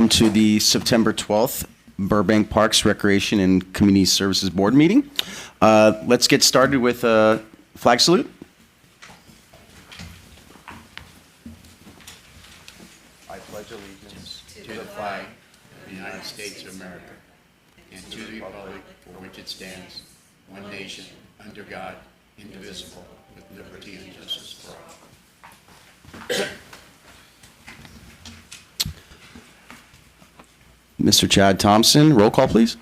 welcome to the September 12th Burbank Parks, Recreation, and Community Services Board meeting. Let's get started with a flag salute. I pledge allegiance to the flag of the United States of America and to the republic for which it stands, one nation, under God, indivisible, with liberty and justice for all. Mr. Chad Thompson, roll call, please.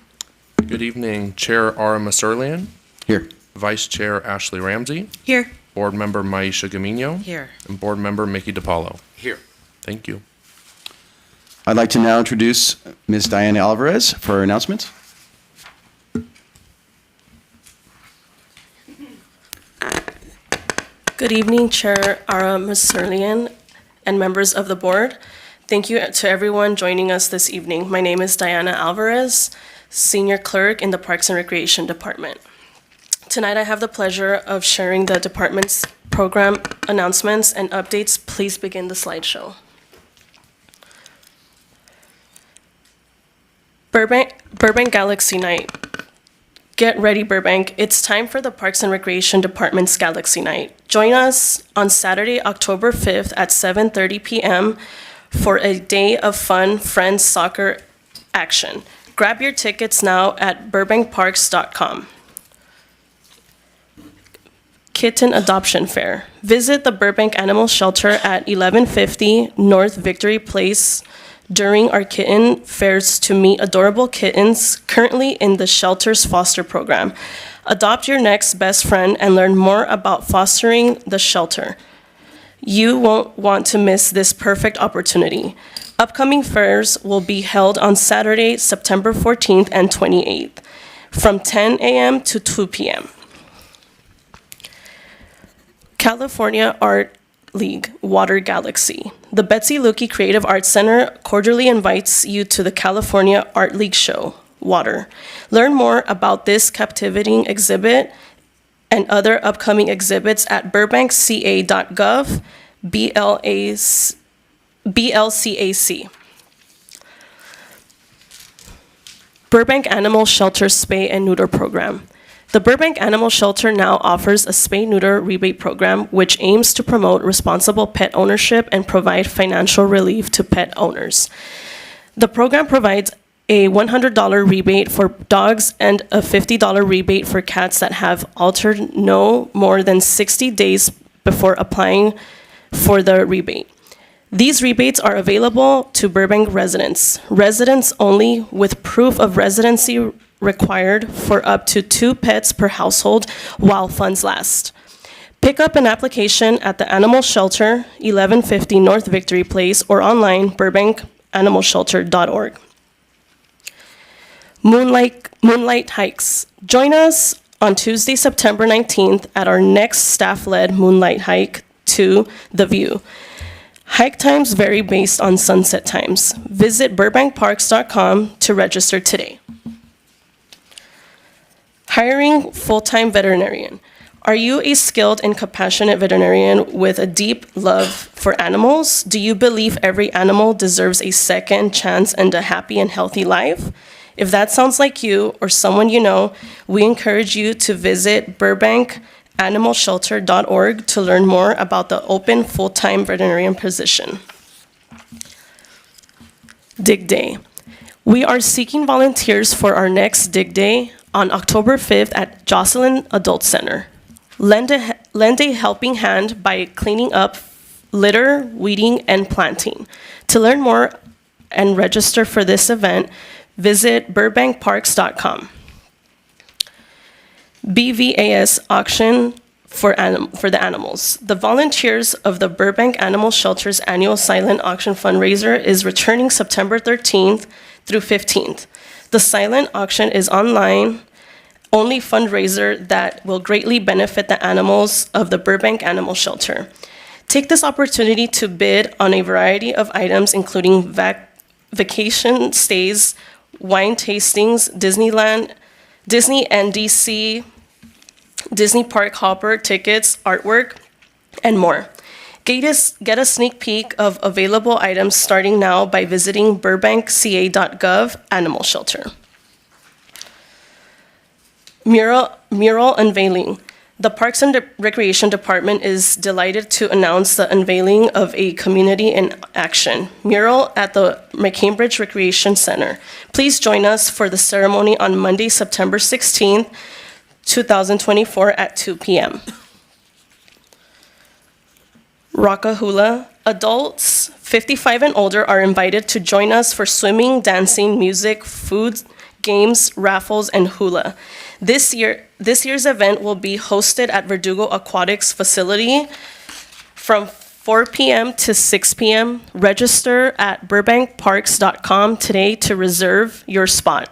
Good evening, Chair Ara Masurlian. Here. Vice Chair Ashley Ramsey. Here. Board Member Maisha Gamino. Here. And Board Member Mickey DiPaolo. Here. Thank you. I'd like to now introduce Ms. Diana Alvarez for her announcements. Good evening, Chair Ara Masurlian and members of the board. Thank you to everyone joining us this evening. My name is Diana Alvarez, Senior Clerk in the Parks and Recreation Department. Tonight I have the pleasure of sharing the department's program announcements and updates. Please begin the slideshow. Burbank Galaxy Night. Get ready, Burbank. It's time for the Parks and Recreation Department's Galaxy Night. Join us on Saturday, October 5th at 7:30 p.m. for a day of fun friends soccer action. Grab your tickets now at burbankparks.com. Kitten Adoption Fair. Visit the Burbank Animal Shelter at 1150 North Victory Place during our kitten fairs to meet adorable kittens currently in the shelter's foster program. Adopt your next best friend and learn more about fostering the shelter. You won't want to miss this perfect opportunity. Upcoming fairs will be held on Saturday, September 14th and 28th from 10 a.m. to 2 p.m. California Art League Water Galaxy. The Betsy Lukey Creative Arts Center cordially invites you to the California Art League show, Water. Learn more about this captivating exhibit and other upcoming exhibits at burbankca.gov, BLCAC. Burbank Animal Shelter Spay and Neuter Program. The Burbank Animal Shelter now offers a spay-neuter rebate program which aims to promote responsible pet ownership and provide financial relief to pet owners. The program provides a $100 rebate for dogs and a $50 rebate for cats that have altered no more than 60 days before applying for the rebate. These rebates are available to Burbank residents only with proof of residency required for up to 2 pets per household while funds last. Pick up an application at the Animal Shelter, 1150 North Victory Place, or online, burbankanimalshelter.org. Moonlight Hikes. Join us on Tuesday, September 19th at our next staff-led Moonlight Hike to The View. Hike times vary based on sunset times. Visit burbankparks.com to register today. Hiring full-time veterinarian. Are you a skilled and compassionate veterinarian with a deep love for animals? Do you believe every animal deserves a second chance and a happy and healthy life? If that sounds like you or someone you know, we encourage you to visit burbankanimalshelter.org to learn more about the open full-time veterinarian position. Dig Day. We are seeking volunteers for our next Dig Day on October 5th at Jocelyn Adult Center. Lend a helping hand by cleaning up litter, weeding, and planting. To learn more and register for this event, visit burbankparks.com. BVAS auction for the animals. The volunteers of the Burbank Animal Shelter's annual silent auction fundraiser is returning September 13th through 15th. The silent auction is online only fundraiser that will greatly benefit the animals of the Burbank Animal Shelter. Take this opportunity to bid on a variety of items including vacation stays, wine tastings, Disneyland, Disney and DC, Disney Park Hopper tickets, artwork, and more. Get a sneak peek of available items starting now by visiting burbankca.gov animal shelter. Mural unveiling. The Parks and Recreation Department is delighted to announce the unveiling of a Community in Action mural at the McCambridge Recreation Center. Please join us for the ceremony on Monday, September 16th, 2024 at 2 p.m. Raka Hula. Adults 55 and older are invited to join us for swimming, dancing, music, food, games, raffles, and hula. This year's event will be hosted at Verdugo Aquatics facility from 4 p.m. to 6 p.m. Register at burbankparks.com today to reserve your spot.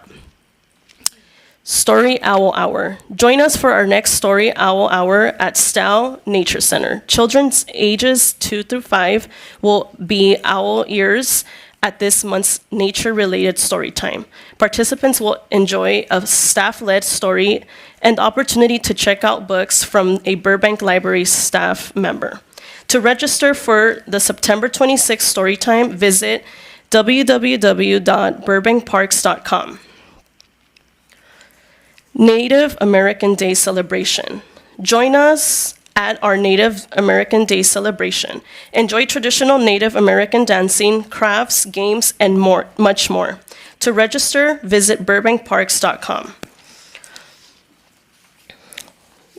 Story Owl Hour. Join us for our next Story Owl Hour at Stow Nature Center. Children's ages 2 through 5 will be owl ears at this month's nature-related story time. Participants will enjoy a staff-led story and opportunity to check out books from a Burbank Library staff member. To register for the September 26th story time, visit www.burbankparks.com. Native American Day Celebration. Join us at our Native American Day celebration. Enjoy traditional Native American dancing, crafts, games, and much more. To register, visit burbankparks.com.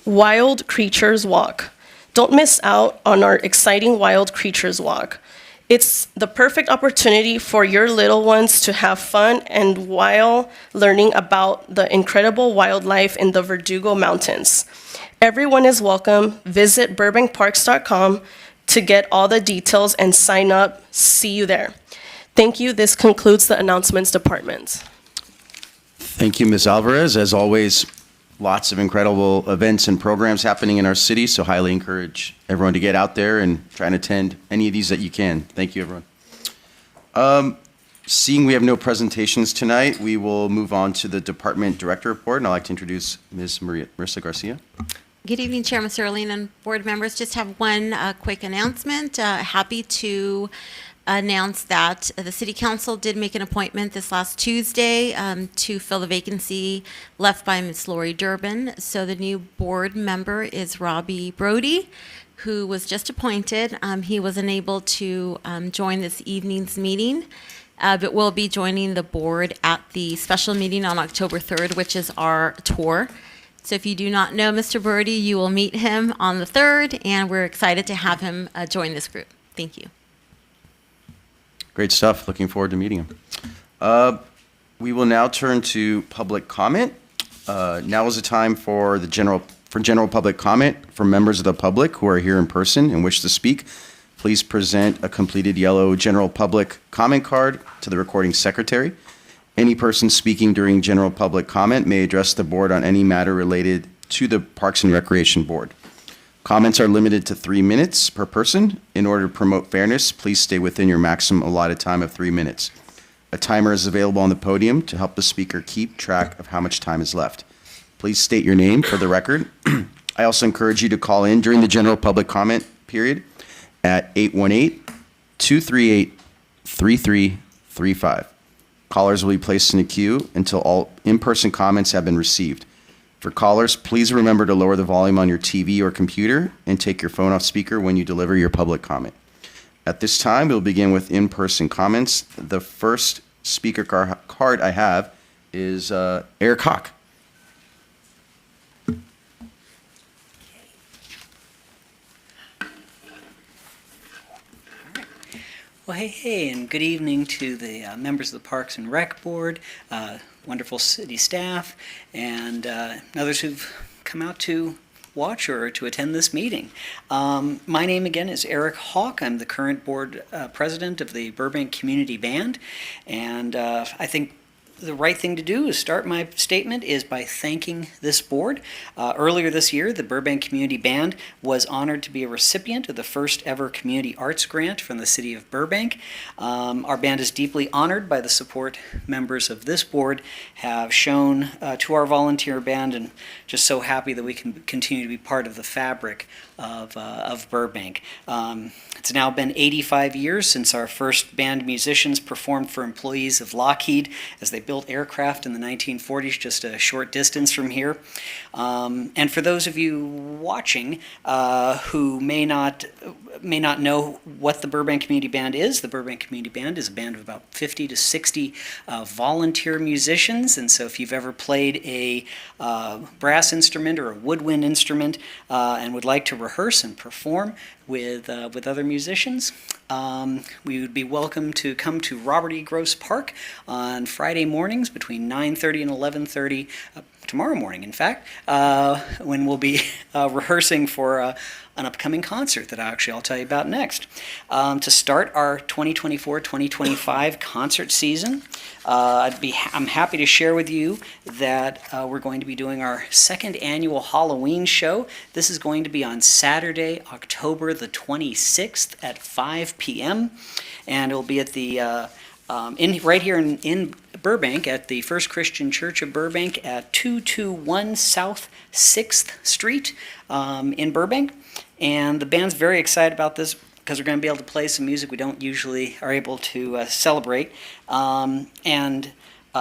Wild Creatures Walk. Don't miss out on our exciting Wild Creatures Walk. It's the perfect opportunity for your little ones to have fun and while learning about the incredible wildlife in the Verdugo Mountains. Everyone is welcome. Visit burbankparks.com to get all the details and sign up. See you there. Thank you. This concludes the announcements department. Thank you, Ms. Alvarez. As always, lots of incredible events and programs happening in our city, so highly encourage everyone to get out there and try and attend any of these that you can. Thank you, everyone. Seeing we have no presentations tonight, we will move on to the department director report, and I'd like to introduce Ms. Marissa Garcia. Good evening, Chair Maserlin and board members. Just have one quick announcement. Happy to announce that the City Council did make an appointment this last Tuesday to fill the vacancy left by Ms. Lori Durbin. So the new board member is Robbie Brody, who was just appointed. He was unable to join this evening's meeting, but will be joining the board at the special meeting on October 3rd, which is our tour. So if you do not know Mr. Brody, you will meet him on the 3rd, and we're excited to have him join this group. Thank you. Great stuff. Looking forward to meeting him. We will now turn to public comment. Now is the time for general public comment from members of the public who are here in person and wish to speak. Please present a completed yellow general public comment card to the recording secretary. Any person speaking during general public comment may address the board on any matter related to the Parks and Recreation Board. Comments are limited to 3 minutes per person. In order to promote fairness, please stay within your maximum allotted time of 3 minutes. A timer is available on the podium to help the speaker keep track of how much time is left. Please state your name for the record. I also encourage you to call in during the general public comment period at 818-238-3335. Callers will be placed in a queue until all in-person comments have been received. For callers, please remember to lower the volume on your TV or computer and take your phone off speaker when you deliver your public comment. At this time, we'll begin with in-person comments. The first speaker card I have is Eric Hawk. Well, hey, and good evening to the members of the Parks and Rec Board, wonderful city staff, and others who've come out to watch or to attend this meeting. My name again is Eric Hawk. I'm the current board president of the Burbank Community Band, and I think the right thing to do to start my statement is by thanking this board. Earlier this year, the Burbank Community Band was honored to be a recipient of the first ever Community Arts Grant from the City of Burbank. Our band is deeply honored by the support members of this board have shown to our volunteer band, and just so happy that we can continue to be part of the fabric of Burbank. It's now been 85 years since our first band musicians performed for employees of Lockheed as they built aircraft in the 1940s, just a short distance from here. And for those of you watching who may not know what the Burbank Community Band is, the Burbank Community Band is a band of about 50 to 60 volunteer musicians. And so if you've ever played a brass instrument or a woodwind instrument and would like to rehearse and perform with other musicians, we would be welcome to come to Robert E. Gross Park on Friday mornings between 9:30 and 11:30, tomorrow morning, in fact, when we'll be rehearsing for an upcoming concert that I'll tell you about next. To start our 2024-2025 concert season, I'm happy to share with you that we're going to be doing our second annual Halloween show. This is going to be on Saturday, October the 26th at 5 p.m. and it'll be at the right here in Burbank at the First Christian Church of Burbank at 221 South 6th Street in Burbank. And the band's very excited about this because we're going to be able to play some music we don't usually are able to celebrate. And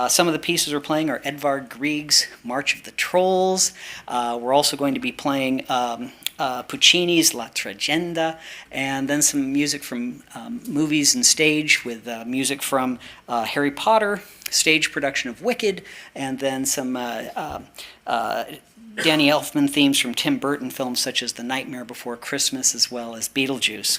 some of the pieces we're playing are Edvard Grieg's March of the Trolls. We're also going to be playing Puccini's La Tragedia, and then some music from movies and stage with music from Harry Potter, stage production of Wicked, and then some Danny Elfman themes from Tim Burton films such as The Nightmare Before Christmas, as well as Beetlejuice.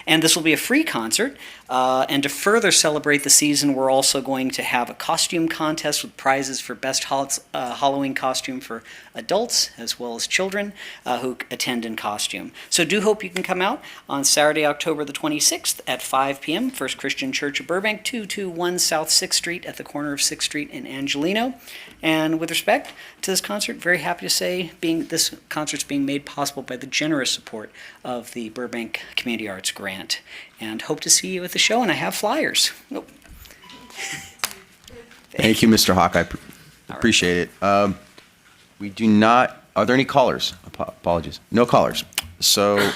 And this will be a free concert, and to further celebrate the season, we're also going to have a costume contest with prizes for best Halloween costume for adults as well as children who attend in costume. So do hope you can come out on Saturday, October the 26th at 5 p.m., First Christian Church of Burbank, 221 South 6th Street at the corner of 6th Street in Angelino. And with respect to this concert, very happy to say this concert's being made possible by the generous support of the Burbank Community Arts Grant. And hope to see you at the show, and I have flyers. Oh. Thank you, Mr. Hawk. I appreciate it. We do not, are there any callers? Apologies. No callers. So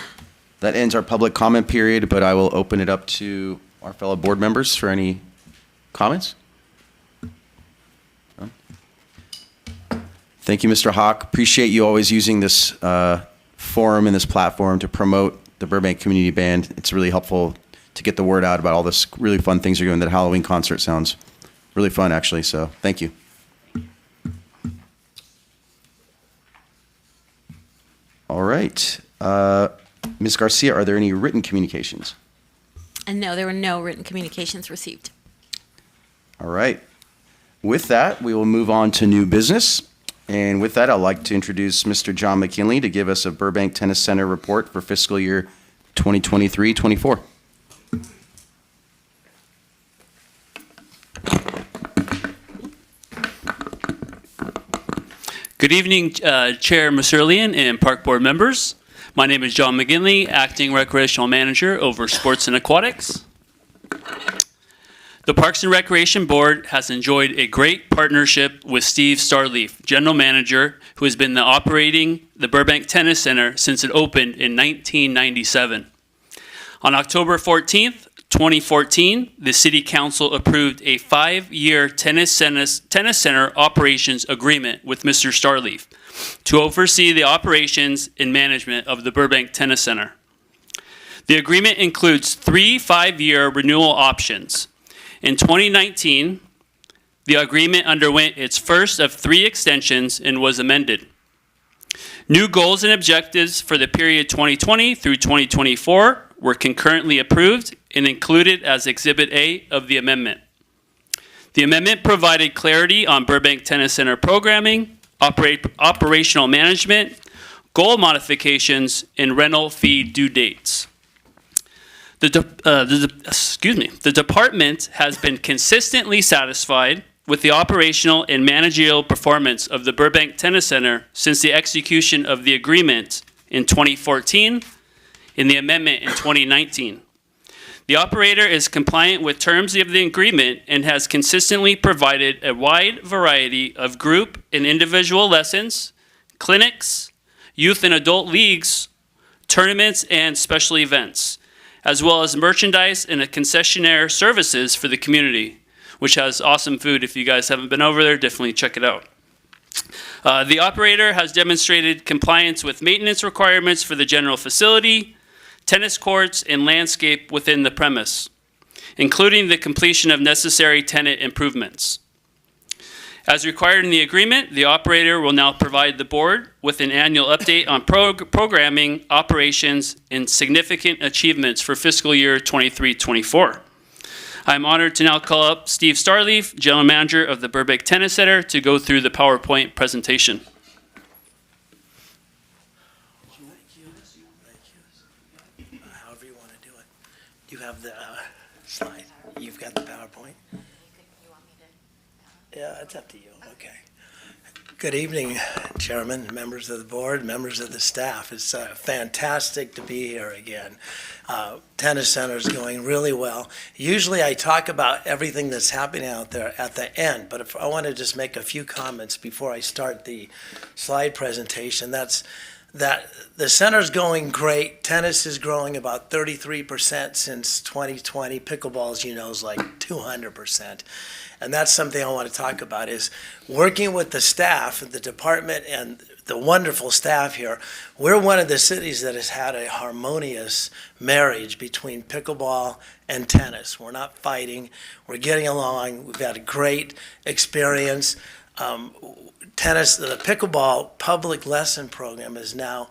that ends our public comment period, but I will open it up to our fellow board members for any comments. No? Thank you, Mr. Hawk. Appreciate you always using this forum and this platform to promote the Burbank Community Band. It's really helpful to get the word out about all this really fun things you're doing. That Halloween concert sounds really fun, actually, so thank you. All right. Ms. Garcia, are there any written communications? And no, there were no written communications received. All right. With that, we will move on to new business. And with that, I'd like to introduce Mr. John McKinley to give us a Burbank Tennis Center report for fiscal year 2023-24. Good evening, Chair Masurlian and Park Board members. My name is John McGinley, Acting Recreational Manager over Sports and Aquatics. The Parks and Recreation Board has enjoyed a great partnership with Steve Starleaf, General Manager, who has been operating the Burbank Tennis Center since it opened in 1997. On October 14th, 2014, the City Council approved a 5-year tennis center operations agreement with Mr. Starleaf to oversee the operations and management of the Burbank Tennis Center. The agreement includes 3 5-year renewal options. In 2019, the agreement underwent its first of 3 extensions and was amended. New goals and objectives for the period 2020 through 2024 were concurrently approved and included as Exhibit A of the amendment. The amendment provided clarity on Burbank Tennis Center programming, operational management, goal modifications, and rental fee due dates. The department has been consistently satisfied with the operational and managerial performance of the Burbank Tennis Center since the execution of the agreement in 2014 and the amendment in 2019. The operator is compliant with terms of the agreement and has consistently provided a wide variety of group and individual lessons, clinics, youth and adult leagues, tournaments, and special events, as well as merchandise and concessionaire services for the community, which has awesome food. If you guys haven't been over there, definitely check it out. The operator has demonstrated compliance with maintenance requirements for the general facility, tennis courts, and landscape within the premise, including the completion of necessary tenant improvements. As required in the agreement, the operator will now provide the board with an annual update on programming, operations, and significant achievements for fiscal year 23-24. I'm honored to now call up Steve Starleaf, General Manager of the Burbank Tennis Center, to go through the PowerPoint presentation. However you want to do it. You have the slide. You've got the PowerPoint. Yeah, it's up to you. Okay. Good evening, Chairman, members of the board, members of the staff. It's fantastic to be here again. Tennis Center is going really well. Usually I talk about everything that's happening out there at the end, but if I want to just make a few comments before I start the slide presentation, that the center's going great. Tennis is growing about 33% since 2020. Pickleball, as you know, is like 200%. And that's something I want to talk about, is working with the staff, the department, and the wonderful staff here. We're one of the cities that has had a harmonious marriage between pickleball and tennis. We're not fighting. We're getting along. We've had a great experience. Tennis, the pickleball public lesson program is now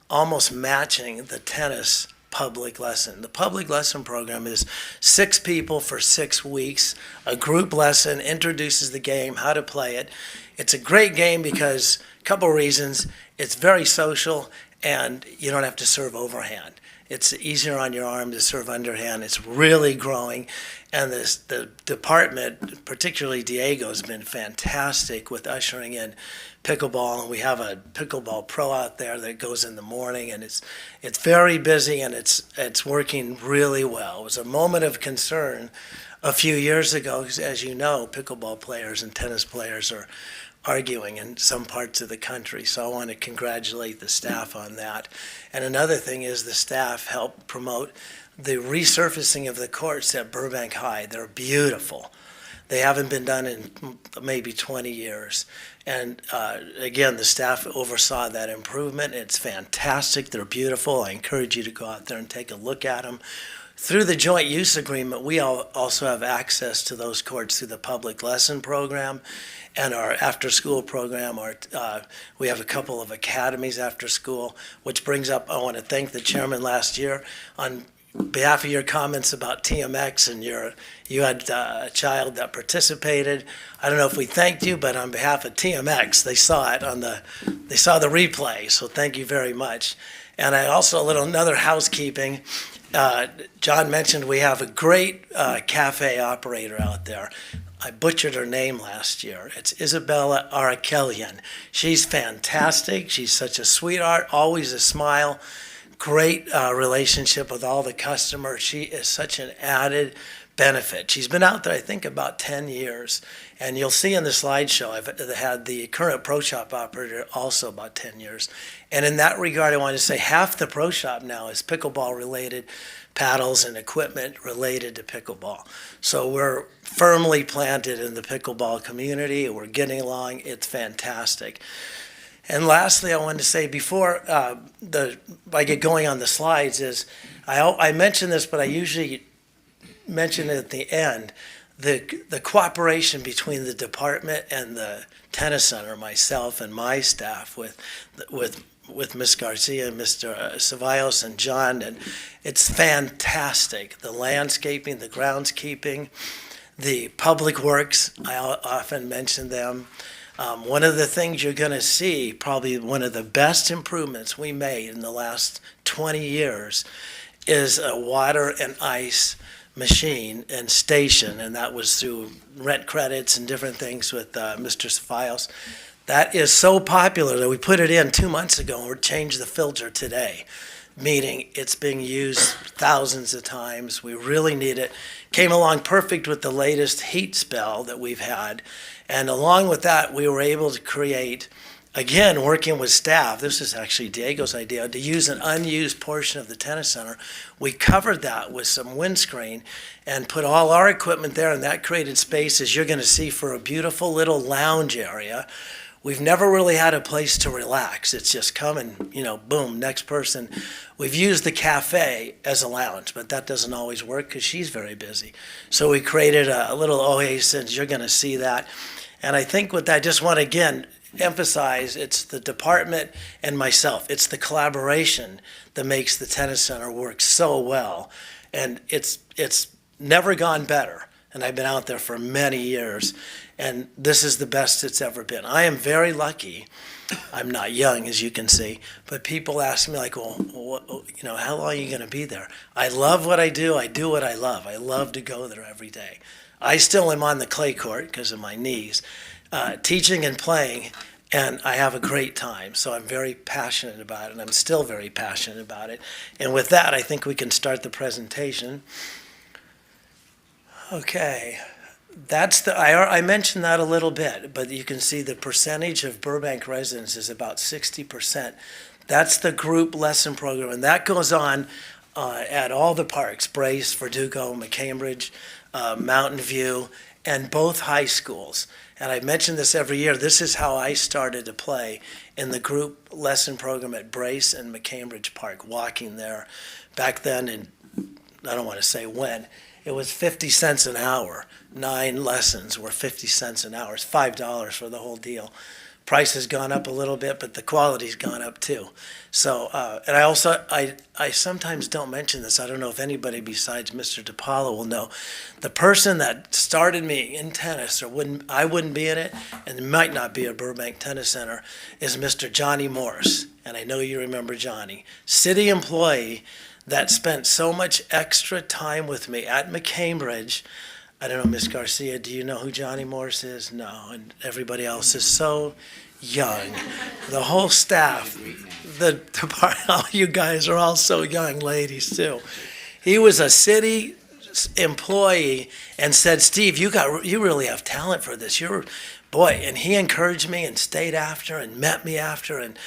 almost matching the tennis public lesson. The public lesson program is 6 people for 6 weeks. A group lesson introduces the game, how to play it. It's a great game because, a couple reasons, it's very social and you don't have to serve overhand. It's easier on your arm to serve underhand. It's really growing. And the department, particularly Diego, has been fantastic with ushering in pickleball. And we have a pickleball pro out there that goes in the morning, and it's very busy, and it's working really well. It was a moment of concern a few years ago, because as you know, pickleball players and tennis players are arguing in some parts of the country. So I want to congratulate the staff on that. And another thing is the staff helped promote the resurfacing of the courts at Burbank High. They're beautiful. They haven't been done in maybe 20 years. And again, the staff oversaw that improvement. It's fantastic. They're beautiful. I encourage you to go out there and take a look at them. Through the joint use agreement, we also have access to those courts through the public lesson program and our after-school program. We have a couple of academies after school, which brings up, I want to thank the chairman last year on behalf of your comments about TMX, and you had a child that participated. I don't know if we thanked you, but on behalf of TMX, they saw it they saw the replay, so thank you very much. And I also, another housekeeping, John mentioned we have a great cafe operator out there. I butchered her name last year. It's Isabella Arakelian. She's fantastic. She's such a sweetheart, always a smile. Great relationship with all the customers. She is such an added benefit. She's been out there, I think, about 10 years. And you'll see in the slideshow, I've had the current Pro Shop operator also about 10 years. And in that regard, I want to say half the Pro Shop now is pickleball related, paddles and equipment related to pickleball. So we're firmly planted in the pickleball community. We're getting along. It's fantastic. And lastly, I wanted to say before I get going on the slides is, I mention this, but I usually mention it at the end, the cooperation between the department and the tennis center, myself and my staff with Ms. Garcia, Mr. Ceballos, and John, and it's fantastic. The landscaping, the groundskeeping, the public works, I often mention them. One of the things you're going to see, probably one of the best improvements we made in the last 20 years, is a water and ice machine and station, and that was through rent credits and different things with Mr. Cephalios. That is so popular that we put it in 2 months ago and we changed the filter today, meaning it's being used thousands of times. We really need it. Came along perfect with the latest heat spell that we've had. And along with that, we were able to create, again, working with staff, this is actually Diego's idea, to use an unused portion of the tennis center. We covered that with some windscreen and put all our equipment there, and that created space, as you're going to see, for a beautiful little lounge area. We've never really had a place to relax. It's just come and, boom, next person. We've used the cafe as a lounge, but that doesn't always work because she's very busy. So we created a little oasis. You're going to see that. And I think with that, I just want to, again, emphasize it's the department and myself. It's the collaboration that makes the tennis center work so well. And it's never gone better. And I've been out there for many years. And this is the best it's ever been. I am very lucky. I'm not young, as you can see, but people ask me like, well, how long are you going to be there? I love what I do. I do what I love. I love to go there every day. I still am on the clay court because of my knees, teaching and playing, and I have a great time. So I'm very passionate about it, and I'm still very passionate about it. And with that, I think we can start the presentation. Okay. I mentioned that a little bit, but you can see the percentage of Burbank residents is about 60%. That's the group lesson program, and that goes on at all the parks, Brace, Verdugo, McCambridge, Mountain View, and both high schools. And I mention this every year. This is how I started to play in the group lesson program at Brace and McCambridge Park, walking there. Back then, and I don't want to say when, it was 50 cents an hour. 9 lessons were 50 cents an hour. It's $5 for the whole deal. Price has gone up a little bit, but the quality's gone up too. So, and I sometimes don't mention this. I don't know if anybody besides Mr. DiPaolo will know. The person that started me in tennis, I wouldn't be in it, and it might not be a Burbank Tennis Center, is Mr. Johnny Morse. And I know you remember Johnny. City employee that spent so much extra time with me at McCambridge. I don't know, Miss Garcia, do you know who Johnny Morse is? No, and everybody else is so young. The whole staff, the department, all you guys are all so young, ladies too. He was a city employee and said, Steve, you really have talent for this. And he encouraged me and stayed after and met me after, and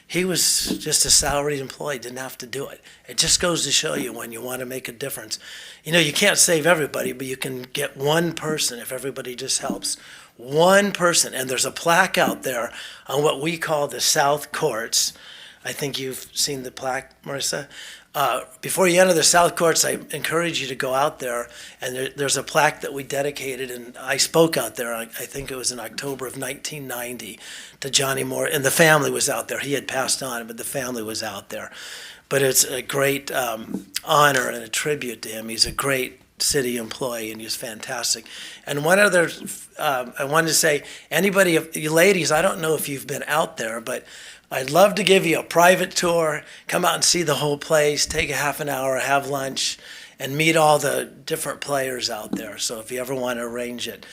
he was just a salaried employee, didn't have to do it. It just goes to show you when you want to make a difference. You can't save everybody, but you can get one person if everybody just helps. One person. And there's a plaque out there on what we call the South Courts. I think you've seen the plaque, Marissa. Before you enter the South Courts, I encourage you to go out there, and there's a plaque that we dedicated, and I spoke out there, I think it was in October of 1990, to Johnny Moore, and the family was out there. He had passed on, but the family was out there. But it's a great honor and a tribute to him. He's a great city employee, and he was fantastic. And one other, I wanted to say, anybody, you ladies, I don't know if you've been out there, but I'd love to give you a private tour, come out and see the whole place, take a half an hour, have lunch, and meet all the different players out there. So if you ever want to arrange it,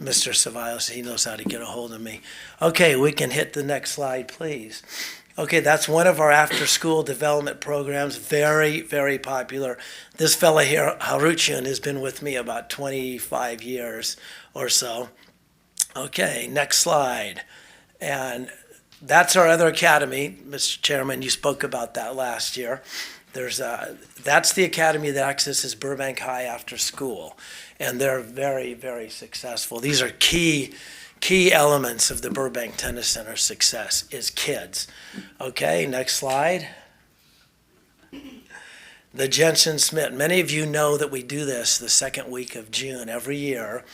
Mr. Cephalios, he knows how to get a hold of me. Okay, we can hit the next slide, please. Okay, that's one of our after-school development programs, very, very popular. This fella here, Haruchian, has been with me about 25 years or so. Okay, next slide. And that's our other academy, Mr. Chairman. You spoke about that last year. That's the academy that accesses Burbank High after school, and they're very, very successful. These are key elements of the Burbank Tennis Center success is kids. Okay, next slide. The Jensen Smith. Many of you know that we do this the second week of June every year.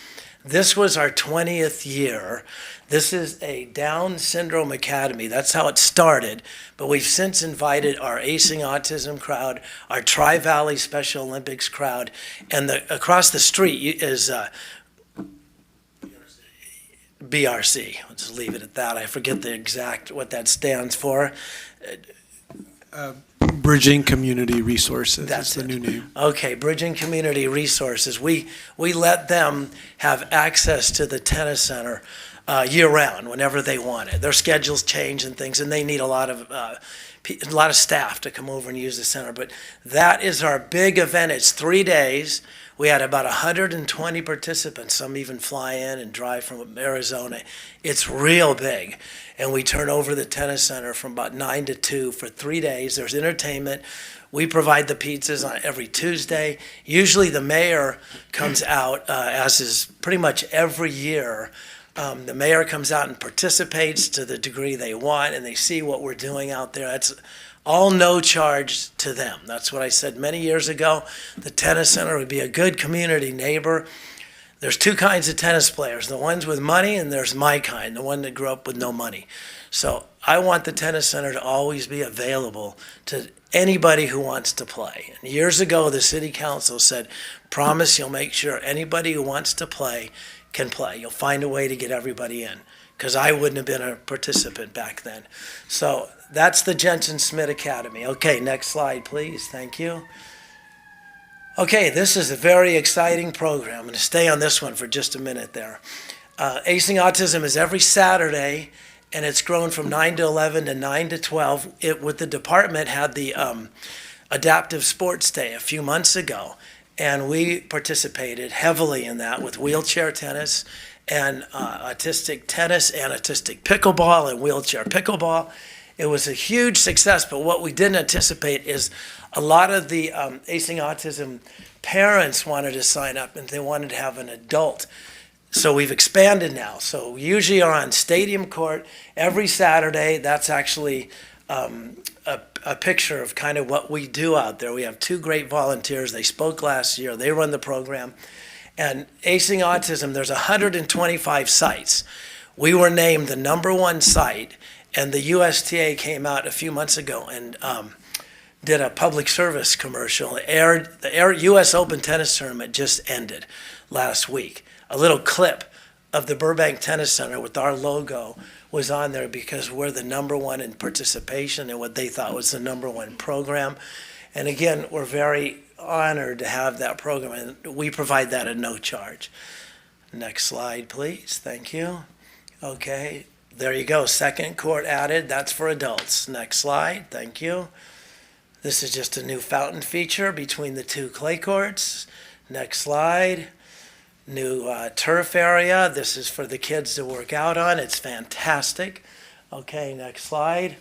This was our 20th year. This is a Down Syndrome Academy. That's how it started. But we've since invited our Acing Autism crowd, our Tri-Valley Special Olympics crowd, and across the street is BRC. Let's just leave it at that. I forget the exact what that stands for. Bridging Community Resources. That's is the it. new name. Okay, Bridging Community Resources. We let them have access to the tennis center year-round, whenever they want it. Their schedules change and things, and they need a lot of staff to come over and use the center. But that is our big event. It's 3 days. We had about 120 participants. Some even fly in and drive from Arizona. It's real big. And we turn over the tennis center from about 9 to 2 for 3 days. There's entertainment. We provide the pizzas on every Tuesday. Usually the mayor comes out, as is pretty much every year. The mayor comes out and participates to the degree they want, and they see what we're doing out there. That's all no charge to them. That's what I said many years ago. The tennis center would be a good community neighbor. There's two kinds of tennis players, the ones with money, and there's my kind, the one that grew up with no money. So I want the tennis center to always be available to anybody who wants to play. And years ago, the city council said, promise you'll make sure anybody who wants to play can play. You'll find a way to get everybody in, because I wouldn't have been a participant back then. So that's the Jensen Smith Academy. Okay, next slide, please. Thank you. Okay, this is a very exciting program. I'm going to stay on this one for just a minute there. Acing Autism is every Saturday, and it's grown from 9 to 11 to 9 to 12. With the department had the Adaptive Sports Day a few months ago, and we participated heavily in that with wheelchair tennis and autistic tennis and autistic pickleball and wheelchair pickleball. It was a huge success, but what we didn't anticipate is a lot of the Acing Autism parents wanted to sign up, and they wanted to have an adult. So we've expanded now. So we usually are on Stadium Court every Saturday. That's actually a picture of kind of what we do out there. We have two great volunteers. They spoke last year. They run the program. And Acing Autism, there's 125 sites. We were named the #1 site, and the USTA came out a few months ago and did a public service commercial. The U.S. Open Tennis Tournament just ended last week. A little clip of the Burbank Tennis Center with our logo was on there because we're the #1 in participation in what they thought was the #1 program. And again, we're very honored to have that program, and we provide that at no charge. Next slide, please. Thank you. Okay, there you go. Second court added. That's for adults. Next slide. Thank you. This is just a new fountain feature between the two clay courts. Next slide. New turf area. This is for the kids to work out on. It's fantastic. Okay, next slide.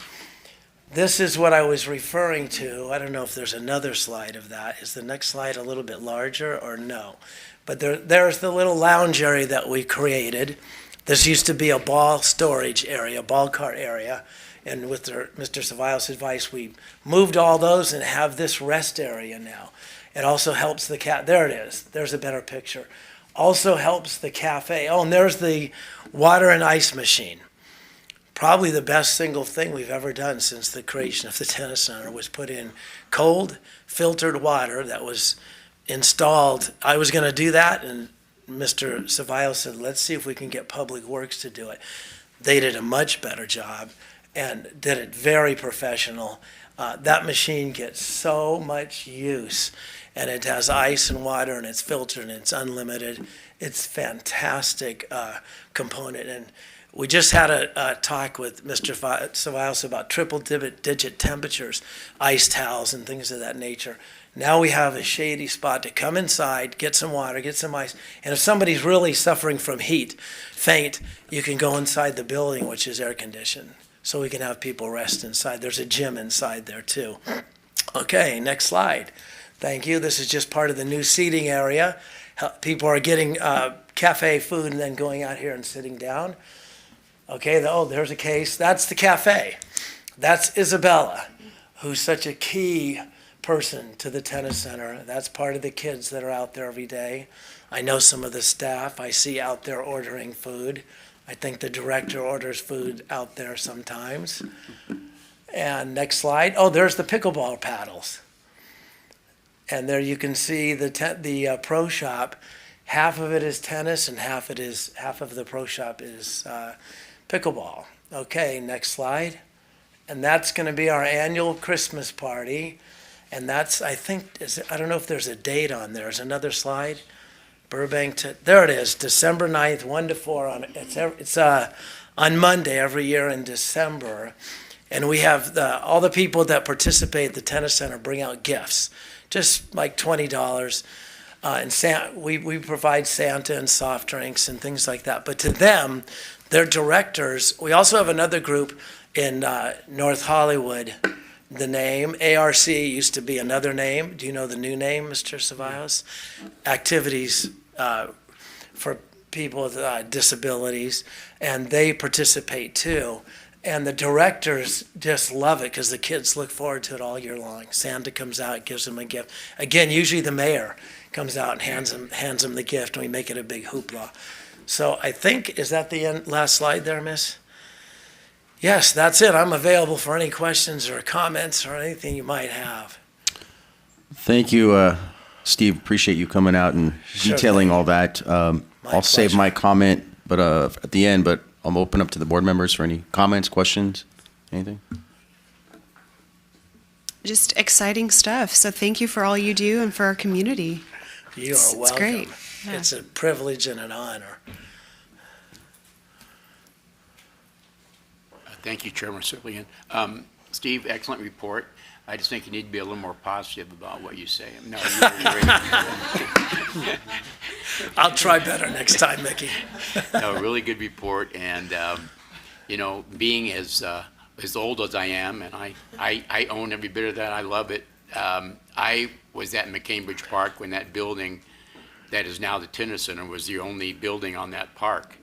This is what I was referring to. I don't know if there's another slide of that. Is the next slide a little bit larger or no? But there's the little lounge area that we created. This used to be a ball storage area, ball cart area. And with Mr. Cevallos' advice, we moved all those and have this rest area now. It also helps the there it is. There's a better picture. Also helps the cafe. Oh, and there's the water and ice machine. Probably the best single thing we've ever done since the creation of the tennis center was put in cold filtered water that was installed. I was going to do that, and Mr. Cevallos said, let's see if we can get Public Works to do it. They did a much better job and did it very professional. That machine gets so much use, and it has ice and water, and it's filtered, and it's unlimited. It's fantastic component. And we just had a talk with Mr. Cevallos about triple-digit temperatures, ice towels, and things of that nature. Now we have a shady spot to come inside, get some water, get some ice, and if somebody's really suffering from faint, you can go inside the building, which is air-conditioned, so we can have people rest inside. There's a gym inside there, too. Okay, next slide. Thank you. This is just part of the new seating area. People are getting cafe food and then going out here and sitting down. Okay, there's a case. That's the cafe. That's Isabella, who's such a key person to the tennis center. That's part of the kids that are out there every day. I know some of the staff I see out there ordering food. I think the director orders food out there sometimes. And next slide. Oh, there's the pickleball paddles. And there you can see the pro shop. Half of it is tennis, and half of the pro shop is pickleball. Okay, next slide. And that's going to be our annual Christmas party. And that's, I think, I don't know if there's a date on there. Is another slide? Burbank, there it is, December 9th, 1 to 4. It's on Monday every year in December. And we have all the people that participate at the tennis center bring out gifts, just like $20. And we provide Santa and soft drinks and things like that. But to them, their directors, we also have another group in North Hollywood. The name ARC used to be another name. Do you know the new name, Mr. Ceballos? Activities for people with disabilities, and they participate too. And the directors just love it because the kids look forward to it all year long. Santa comes out, gives them a gift. Again, usually the mayor comes out and hands them the gift, and we make it a big hoopla. So I think, is that the last slide there, Miss? Yes, that's it. I'm available for any questions or comments or anything you might have. Thank you, Steve. Appreciate you coming out and Sure detailing thing. all that. I'll save pleasure. my comment, but at the end. But I'm open up to the board members for any comments, questions, anything. Just exciting stuff. So thank you for all you do and for our community. You It's are welcome. great. Yeah. It's a privilege and an honor. Thank you, Chairman Sirlean. Steve, excellent report. I just think you need to be a little more positive about what you say. No, you're great. I'll try better next time, Mickey. No, really good report, and being as old as I am, and I own every bit of that. I love it. I was at McCambridge Park when that building that is now the tennis center was the only building on that park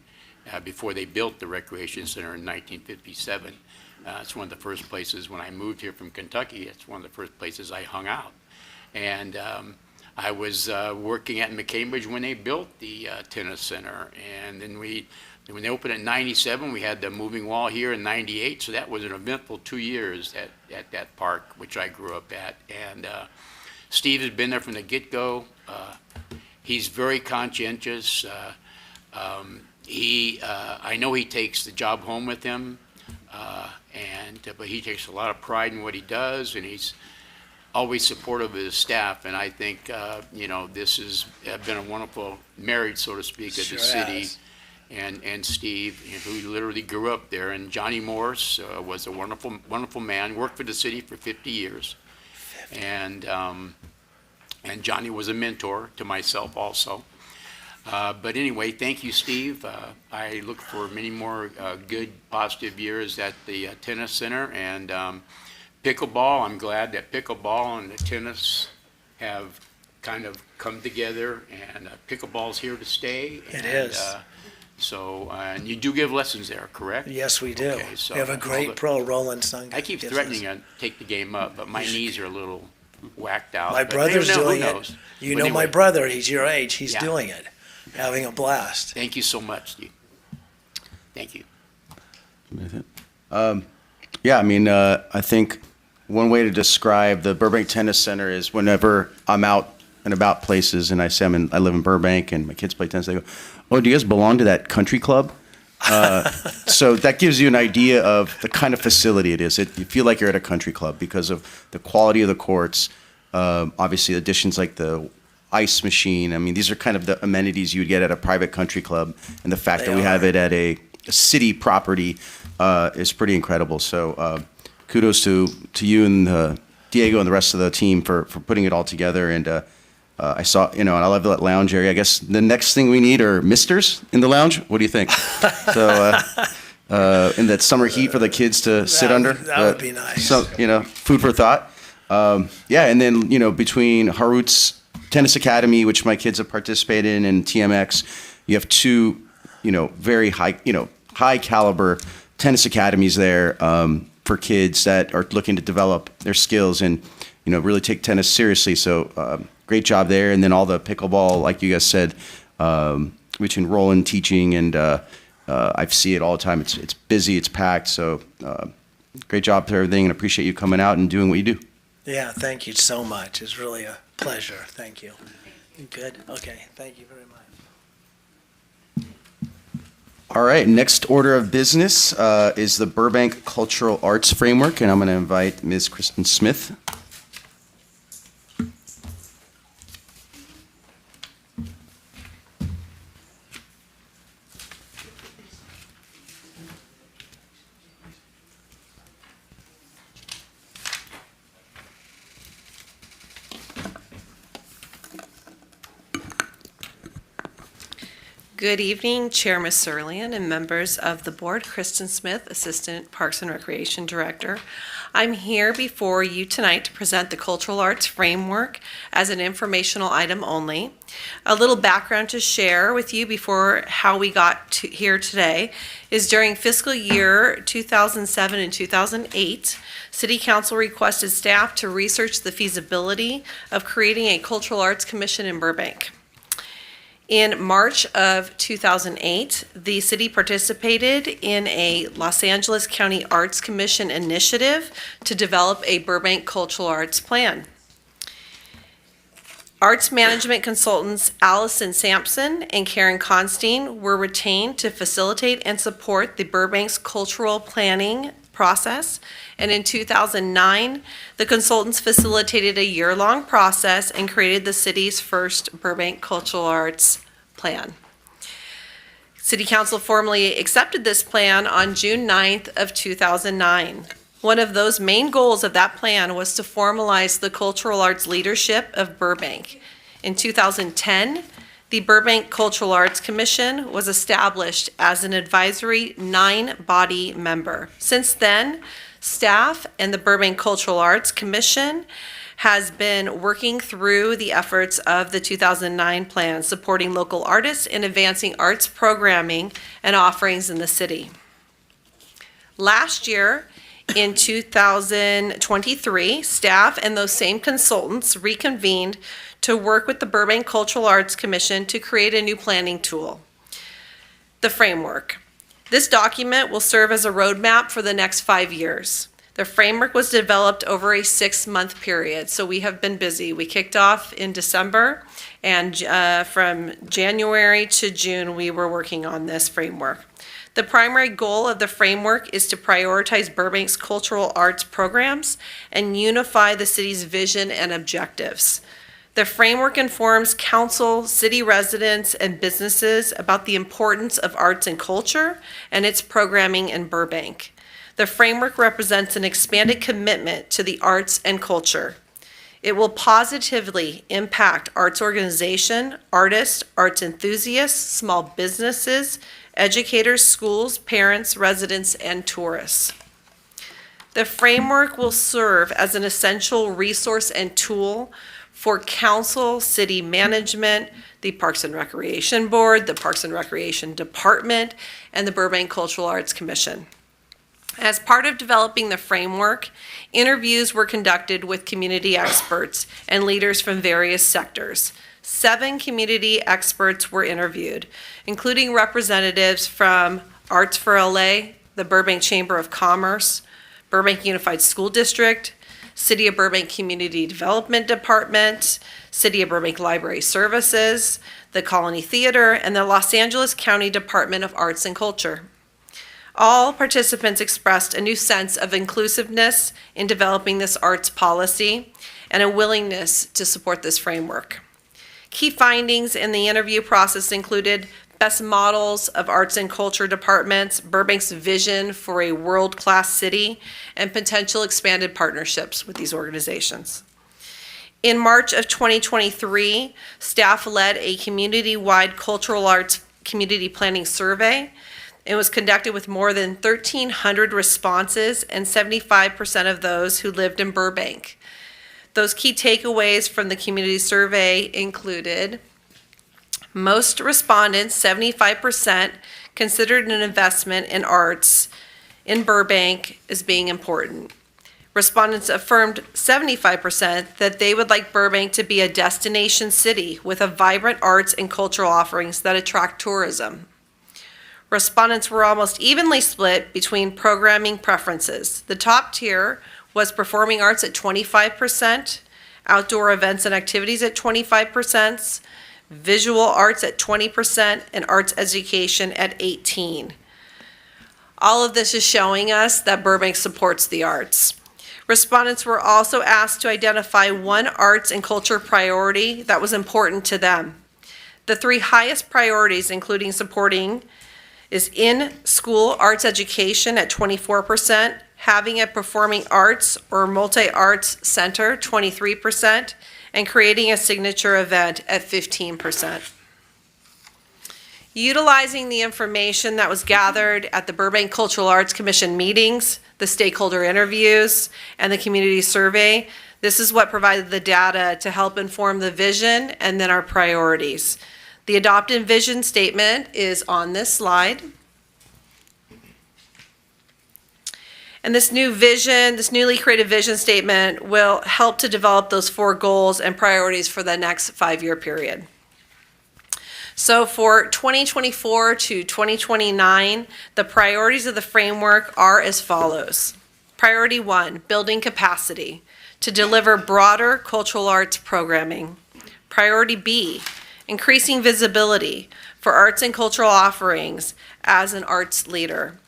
before they built the recreation center in 1957. It's one of the first places when I moved here from Kentucky. It's one of the first places I hung out, and I was working at McCambridge when they built the tennis center, and then when they opened in '97, we had the moving wall here in '98. So that was an eventful 2 years at that park, which I grew up at. And Steve has been there from the get-go. He's very conscientious. I know he takes the job home with him, but he takes a lot of pride in what he does, and he's always supportive of his staff. And I think this has been a wonderful marriage, so to speak, of Sure the city has. and Steve, who literally grew up there. And Johnny Morse was a wonderful man. Worked for the city for 50 years, and Johnny was a mentor to myself also. But anyway, thank you, Steve. I look for many more good, positive years at the tennis center. And pickleball, I'm glad that pickleball and the tennis have kind of come together, and pickleball's here to stay. It is. And you do give lessons there, correct? Yes, we do. Okay, so We have a great pro, Roland Sung. I keep gives threatening us- to take the game up, but my knees are a little whacked out. My But brother's who doing it. knows? You But know my anyway, brother, he's your age, he's Yeah. doing it, having a blast. Thank you so much, Steve. Thank you. Yeah, I mean, I think one way to describe the Burbank Tennis Center is whenever I'm out and about places and I say I live in Burbank and my kids play tennis, they go, "Oh, do you guys belong to that country club?" So that gives you an idea of the kind of facility it is. You feel like you're at a country club because of the quality of the courts. Obviously, additions like the ice machine. I mean, these are kind of the amenities you would get at a private country club, and the fact They that we have are. it at a city property is pretty incredible. So kudos to you and Diego and the rest of the team for putting it all together. And I saw, and I love that lounge area. I guess the next thing we need are misters in the lounge. What do you think? So in that summer heat for the kids to sit under. That would be nice. So, food for thought. Yeah, and then, between Harut's Tennis Academy, which my kids have participated in, and TMX, you have two, very high caliber tennis academies there for kids that are looking to develop their skills and, really take tennis seriously. So great job there. And then all the pickleball, like you guys said, between Roland teaching and I see it all the time. It's busy, it's packed. So great job to everything, and appreciate you coming out and doing what you do. Yeah, thank you so much. It's really a pleasure. Thank you. You good? Okay, thank you very much. All right, next order of business is the Burbank Cultural Arts Framework, and I'm going to invite Ms. Kristen Smith. Good evening, Chair Serlian and members of the board. Kristen Smith, Assistant Parks and Recreation Director. I'm here before you tonight to present the Cultural Arts Framework as an informational item only. A little background to share with you before how we got here today is during fiscal year 2007 and 2008, City Council requested staff to research the feasibility of creating a Cultural Arts Commission in Burbank. In March of 2008, the city participated in a Los Angeles County Arts Commission initiative to develop a Burbank Cultural Arts Plan. Arts management consultants Allison Sampson and Karen Constein were retained to facilitate and support the Burbank's cultural planning process. And in 2009, the consultants facilitated a year-long process and created the city's first Burbank Cultural Arts Plan. City Council formally accepted this plan on June 9th of 2009. One of those main goals of that plan was to formalize the cultural arts leadership of Burbank. In 2010, the Burbank Cultural Arts Commission was established as an advisory 9-body member. Since then, staff and the Burbank Cultural Arts Commission has been working through the efforts of the 2009 plan, supporting local artists and advancing arts programming and offerings in the city. Last year, in 2023, staff and those same consultants reconvened to work with the Burbank Cultural Arts Commission to create a new planning tool, the framework. This document will serve as a roadmap for the next 5 years. The framework was developed over a 6-month period, so we have been busy. We kicked off in December, and from January to June, we were working on this framework. The primary goal of the framework is to prioritize Burbank's cultural arts programs and unify the city's vision and objectives. The framework informs council, city residents, and businesses about the importance of arts and culture and its programming in Burbank. The framework represents an expanded commitment to the arts and culture. It will positively impact arts organization, artists, arts enthusiasts, small businesses, educators, schools, parents, residents, and tourists. The framework will serve as an essential resource and tool for council, city management, the Parks and Recreation Board, the Parks and Recreation Department, and the Burbank Cultural Arts Commission. As part of developing the framework, interviews were conducted with community experts and leaders from various sectors. 7 community experts were interviewed, including representatives from Arts for LA, the Burbank Chamber of Commerce, Burbank Unified School District, City of Burbank Community Development Department, City of Burbank Library Services, the Colony Theater, and the Los Angeles County Department of Arts and Culture. All participants expressed a new sense of inclusiveness in developing this arts policy and a willingness to support this framework. Key findings in the interview process included best models of arts and culture departments, Burbank's vision for a world-class city, and potential expanded partnerships with these organizations. In March of 2023, staff led a community-wide cultural arts community planning survey. It was conducted with more than 1,300 responses and 75% of those who lived in Burbank. Those key takeaways from the community survey included most respondents, 75%, considered an investment in arts in Burbank as being important. Respondents affirmed 75% that they would like Burbank to be a destination city with a vibrant arts and cultural offerings that attract tourism. Respondents were almost evenly split between programming preferences. The top tier was performing arts at 25%, outdoor events and activities at 25%, visual arts at 20%, and arts education at 18%. All of this is showing us that Burbank supports the arts. Respondents were also asked to identify one arts and culture priority that was important to them. The three highest priorities, including supporting, is in-school arts education at 24%, having a performing arts or multi-arts center, 23%, and creating a signature event at 15%. Utilizing the information that was gathered at the Burbank Cultural Arts Commission meetings, the stakeholder interviews, and the community survey, this is what provided the data to help inform the vision and then our priorities. The adopted vision statement is on this slide. And this new vision, this newly created vision statement will help to develop those 4 goals and priorities for the next 5-year period. So for 2024 to 2029, the priorities of the framework are as follows. Priority 1, building capacity to deliver broader cultural arts programming. Priority B, increasing visibility for arts and cultural offerings as an arts leader.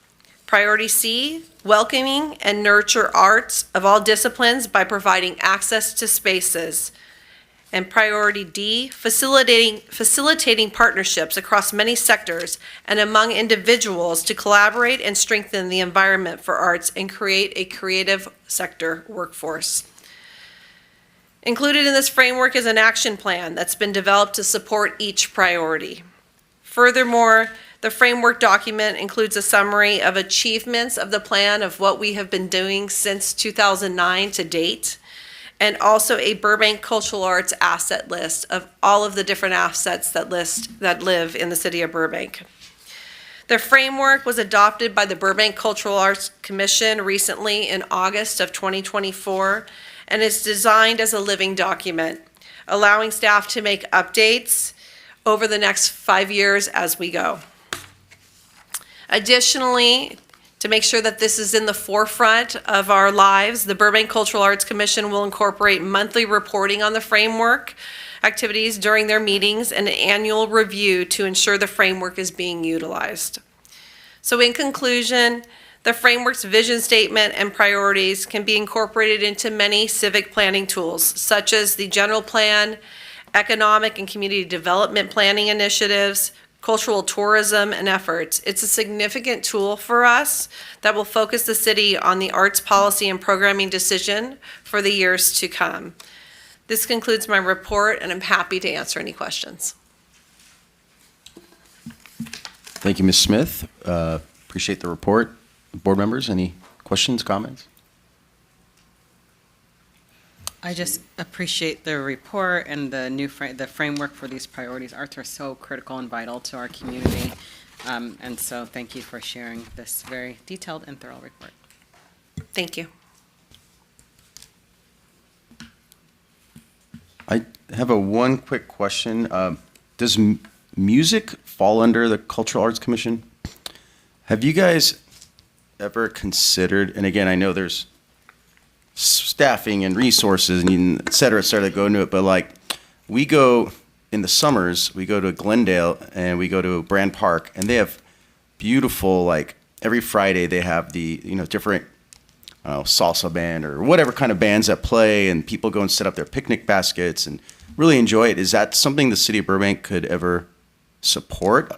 Priority C, welcoming and nurture arts of all disciplines by providing access to spaces. And priority D, facilitating partnerships across many sectors and among individuals to collaborate and strengthen the environment for arts and create a creative sector workforce. Included in this framework is an action plan that's been developed to support each priority. Furthermore, the framework document includes a summary of achievements of the plan of what we have been doing since 2009 to date, and also a Burbank Cultural Arts asset list of all of the different assets that live in the city of Burbank. The framework was adopted by the Burbank Cultural Arts Commission recently in August of 2024, and is designed as a living document, allowing staff to make updates over the next 5 years as we go. Additionally, to make sure that this is in the forefront of our lives, the Burbank Cultural Arts Commission will incorporate monthly reporting on the framework activities during their meetings and an annual review to ensure the framework is being utilized. So in conclusion, the framework's vision statement and priorities can be incorporated into many civic planning tools, such as the general plan, economic and community development planning initiatives, cultural tourism and efforts. It's a significant tool for us that will focus the city on the arts policy and programming decision for the years to come. This concludes my report, and I'm happy to answer any questions. Thank you, Ms. Smith. Appreciate the report. Board members, any questions, comments? I just appreciate the report and the new the framework for these priorities. Arts are so critical and vital to our community, and so thank you for sharing this very detailed and thorough report. Thank you. I have one quick question. Does music fall under the Cultural Arts Commission? Have you guys ever considered, and again, I know there's staffing and resources and et cetera, that go into it, but like we go in the summers, we go to Glendale and we go to Brand Park, and they have beautiful, like every Friday they have the, different salsa band or whatever kind of bands that play, and people go and set up their picnic baskets and really enjoy it. Is that something the city of Burbank could ever support?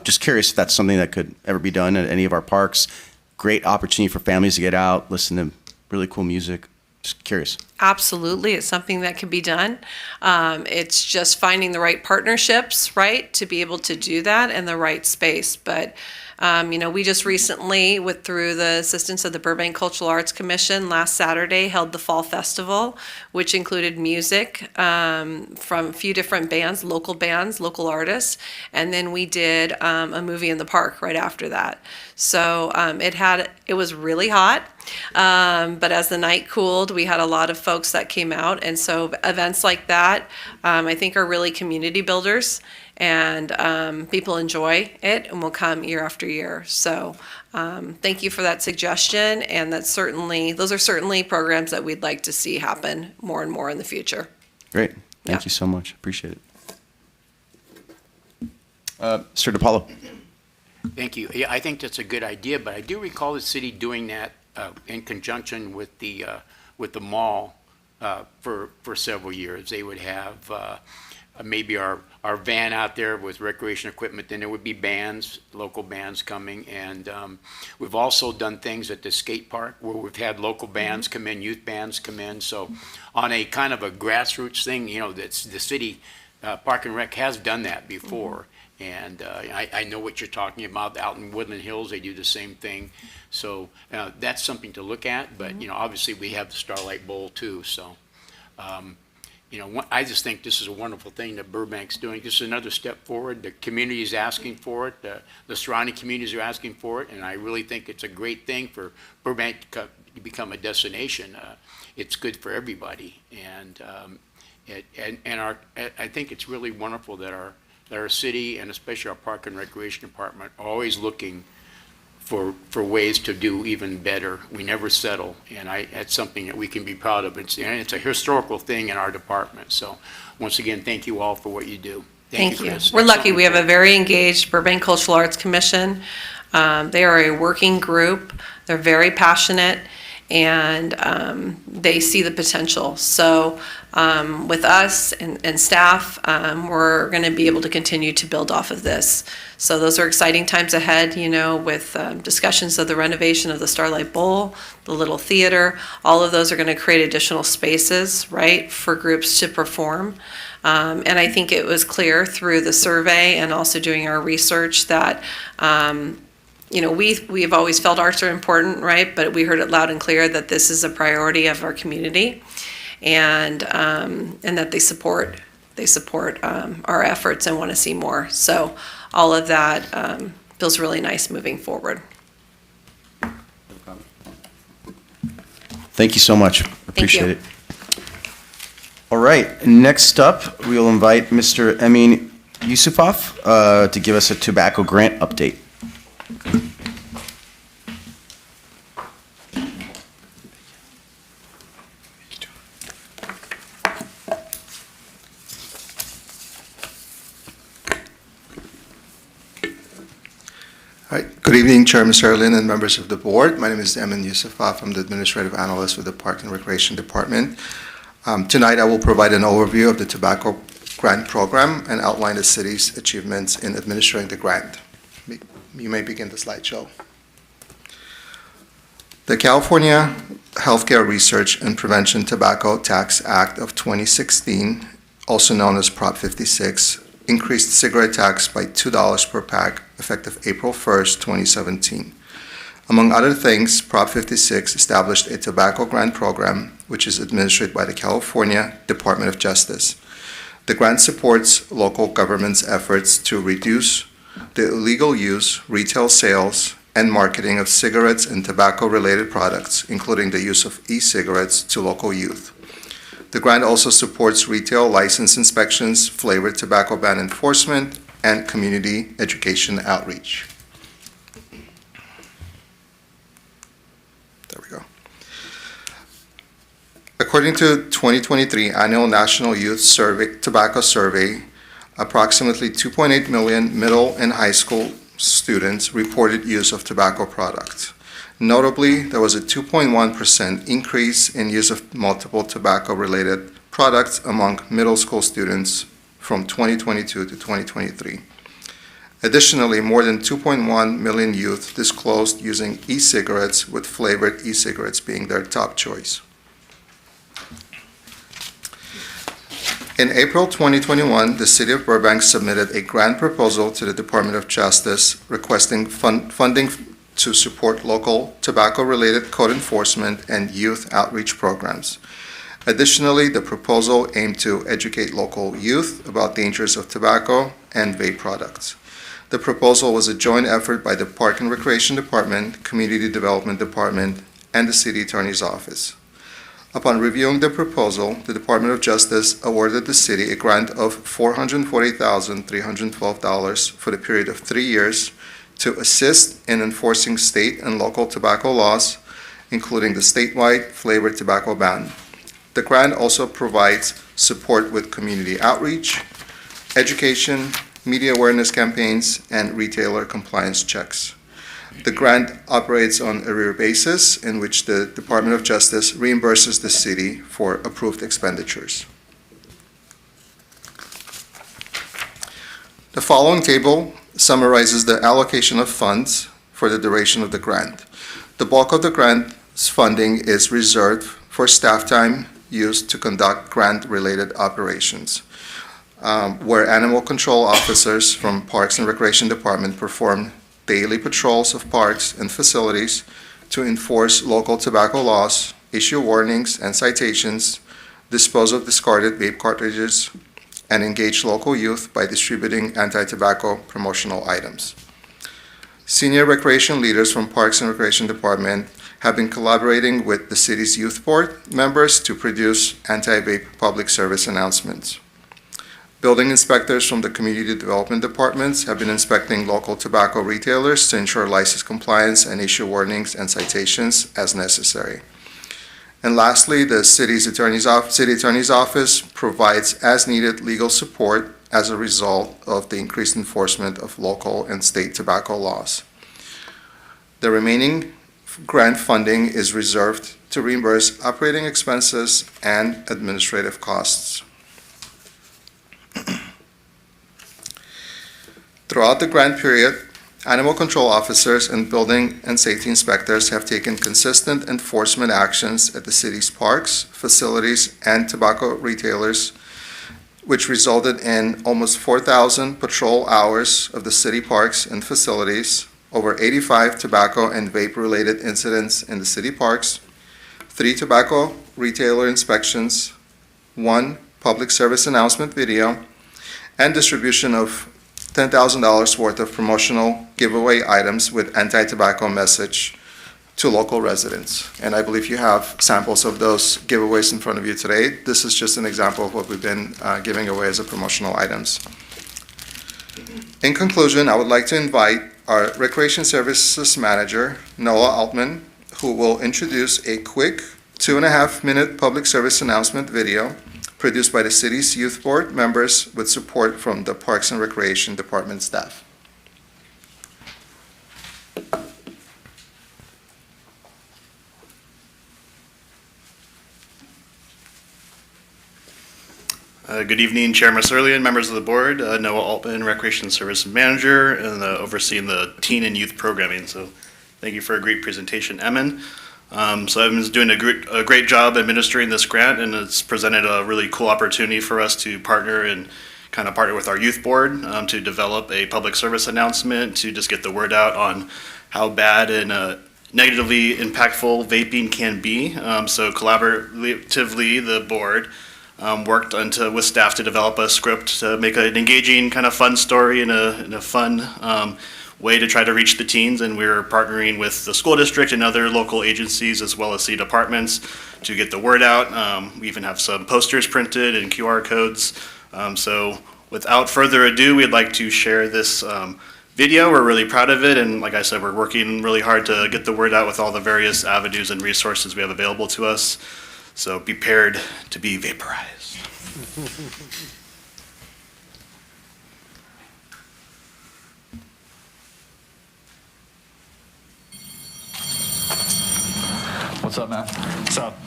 Just curious if that's something that could ever be done at any of our parks. Great opportunity for families to get out, listen to really cool music. Just curious. Absolutely, it's something that can be done. It's just finding the right partnerships, right, to be able to do that in the right space. But we just recently, through the assistance of the Burbank Cultural Arts Commission, last Saturday held the Fall Festival, which included music from a few different bands, local artists, and then we did a movie in the park right after that. So it was really hot, but as the night cooled, we had a lot of folks that came out, and so events like that, I think, are really community builders. And people enjoy it and will come year after year. So thank you for that suggestion, and those are certainly programs that we'd like to see happen more and more in the future. Great. Thank you so much. Appreciate it. Mr. DiPaolo. Thank you. Yeah, I think that's a good idea, but I do recall the city doing that in conjunction with the mall for several years. They would have maybe our van out there with recreation equipment, then there would be bands, local bands coming, and we've also done things at the skate park where we've had local bands come in, youth bands come in, so on a kind of a grassroots thing, you know, that's the city Park and Rec has done that before. And I know what you're talking about out in Woodland Hills. They do the same thing. So that's something to look at. But, you know, obviously we have the Starlight Bowl too. So, you know, I just think this is a wonderful thing that Burbank's doing. This is another step forward. The community is asking for it. The surrounding communities are asking for it. And I really think it's a great thing for Burbank to become a destination. It's good for everybody. And, I think it's really wonderful that our city and especially our Park and Recreation Department are always looking for ways to do even better. We never settle, and that's something that we can be proud of. It's a historical thing in our department. So once again, thank you all for what you do. Thank you. Chris. We're lucky. We have a very engaged Burbank Cultural Arts Commission. They are a working group. They're very passionate, and they see the potential. So with us and staff, we're going to be able to continue to build off of this. So those are exciting times ahead, you know, with discussions of the renovation of the Starlight Bowl, the Little Theater. All of those are going to create additional spaces, right, for groups to perform. And I think it was clear through the survey and also doing our research that you know, we have always felt arts are important, right? But we heard it loud and clear that this is a priority of our community, and that they support our efforts and want to see more. So all of that feels really nice moving forward. Thank you so much. Appreciate you. it. All right, next up, we'll invite Mr. Emin Yusufov to give us a tobacco grant update. All right. Good evening, Chair Mr. Lin and members of the board. My name is Emin Yusufov. I'm the Administrative Analyst with the Park and Recreation Department. Tonight, I will provide an overview of the tobacco grant program and outline the city's achievements in administering the grant. You may begin the slideshow. The California Healthcare Research and Prevention Tobacco Tax Act of 2016, also known as Prop 56, increased cigarette tax by $2 per pack effective April 1st, 2017. Among other things, Prop 56 established a tobacco grant program, which is administered by the California Department of Justice. The grant supports local government's efforts to reduce the illegal use, retail sales, and marketing of cigarettes and tobacco-related products, including the use of e-cigarettes to local youth. The grant also supports retail license inspections, flavored tobacco ban enforcement, and community education outreach. There we go. According to 2023 Annual National Youth Tobacco Survey, approximately 2.8 million middle and high school students reported use of tobacco products. Notably, there was a 2.1% increase in use of multiple tobacco-related products among middle school students from 2022 to 2023. Additionally, more than 2.1 million youth disclosed using e-cigarettes, with flavored e-cigarettes being their top choice. In April 2021, the City of Burbank submitted a grant proposal to the Department of Justice requesting funding to support local tobacco-related code enforcement and youth outreach programs. Additionally, the proposal aimed to educate local youth about dangers of tobacco and vape products. The proposal was a joint effort by the Park and Recreation Department, Community Development Department, and the City Attorney's Office. Upon reviewing the proposal, the Department of Justice awarded the city a grant of $440,312 for the period of 3 years to assist in enforcing state and local tobacco laws, including the statewide flavored tobacco ban. The grant also provides support with community outreach, education, media awareness campaigns, and retailer compliance checks. The grant operates on arrear basis, in which the Department of Justice reimburses the city for approved expenditures. The following table summarizes the allocation of funds for the duration of the grant. The bulk of the grant's funding is reserved for staff time used to conduct grant-related operations, where animal control officers from Parks and Recreation Department perform daily patrols of parks and facilities to enforce local tobacco laws, issue warnings and citations, dispose of discarded vape cartridges, and engage local youth by distributing anti-tobacco promotional items. Senior recreation leaders from Parks and Recreation Department have been collaborating with the city's youth board members to produce anti-vape public service announcements. Building inspectors from the community development departments have been inspecting local tobacco retailers to ensure license compliance and issue warnings and citations as necessary. And lastly, the city attorney's office provides as-needed legal support as a result of the increased enforcement of local and state tobacco laws. The remaining grant funding is reserved to reimburse operating expenses and administrative costs. Throughout the grant period, animal control officers and building and safety inspectors have taken consistent enforcement actions at the city's parks, facilities, and tobacco retailers, which resulted in almost 4,000 patrol hours of the city parks and facilities, over 85 tobacco and vape-related incidents in the city parks, 3 tobacco retailer inspections, 1 public service announcement video, and distribution of $10,000 worth of promotional giveaway items with anti-tobacco message to local residents. And I believe you have samples of those giveaways in front of you today. This is just an example of what we've been giving away as a promotional items. In conclusion, I would like to invite our Recreation Services Manager, Noah Altman, who will introduce a quick 2.5-minute public service announcement video produced by the city's youth board members with support from the Parks and Recreation Department staff. Good evening, Chair Masurlian, members of the board. Noah Altman, Recreation Services Manager, and overseeing the teen and youth programming. So thank you for a great presentation, Emin. So Emin's doing a great job administering this grant, and it's presented a really cool opportunity for us to partner with our youth board to develop a public service announcement to just get the word out on how bad and negatively impactful vaping can be. So collaboratively, the board worked with staff to develop a script to make an engaging, kind of fun story in a fun way to try to reach the teens, and we're partnering with the school district and other local agencies as well as city departments to get the word out. We even have some posters printed and QR codes. So without further ado, we'd like to share this video. We're really proud of it, and like I said, we're working really hard to get the word out with all the various avenues and resources we have available to us. So be prepared to be vaporized. What's up, man? What's up?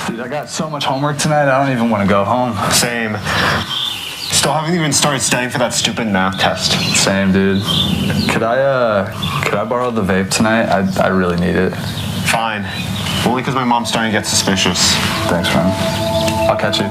Dude, I got so much homework tonight, I don't even want to go home. Same. Still haven't even started studying for that stupid math test. Same, dude. Could I borrow the vape tonight? I really need it. Fine. Only because my mom's starting to get suspicious. Thanks, man. I'll catch you.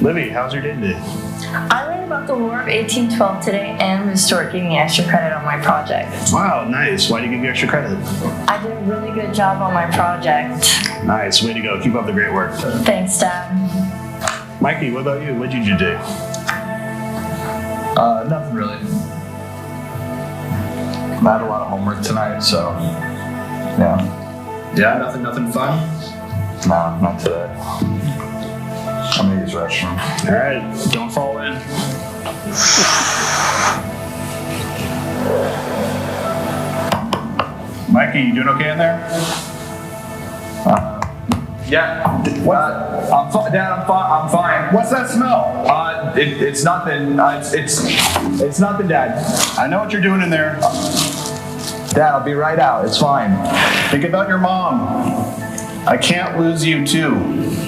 Livy, how's your day today? I ran about the War of 1812 today, and the historic gave me extra credit on my project. Wow, nice. Why did you give you extra credit? I did a really good job on my project. Nice, way to go. Keep up the great work. Thanks, Dad. Mikey, what about you? What did you do? Nothing really. I had a lot of homework tonight, so yeah. Yeah, nothing fun? No, not today. I'm gonna use the restroom. All right, don't fall in. Mikey, you doing okay in there? Yeah. I'm fine, Dad. I'm fine. What's that smell? It's nothing. It's nothing, Dad. I know what you're doing in there. Dad, I'll be right out. It's fine. Think about your mom. I can't lose you too.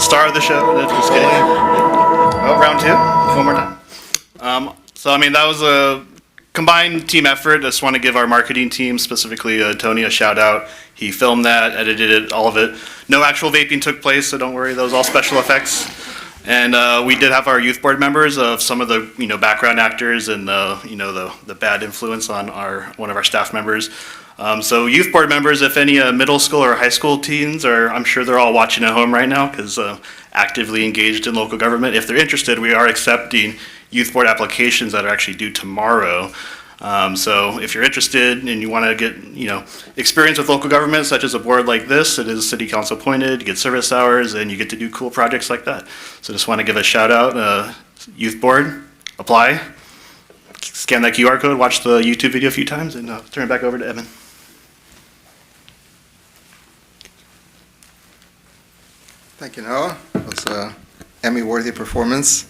Star of the show. Just kidding. Oh, round two. One more time. So, I mean, that was a combined team effort. I just want to give our marketing team, specifically Tony, a shout out. He filmed that, edited it, all of it. No actual vaping took place, so don't worry. That was all special effects. And we did have our youth board members of some of the background actors and the bad influence on one of our staff members. So youth board members, if any middle school or high school teens are, I'm sure they're all watching at home right now because actively engaged in local government. If they're interested, we are accepting youth board applications that are actually due tomorrow. So if you're interested and you want to get experience with local government, such as a board like this, it is city council appointed, you get service hours, and you get to do cool projects like that. So just want to give a shout out, youth board, apply, scan that QR code, watch the YouTube video a few times, and turn it back over to Evan. Thank you, Noah. It was an Emmy-worthy performance.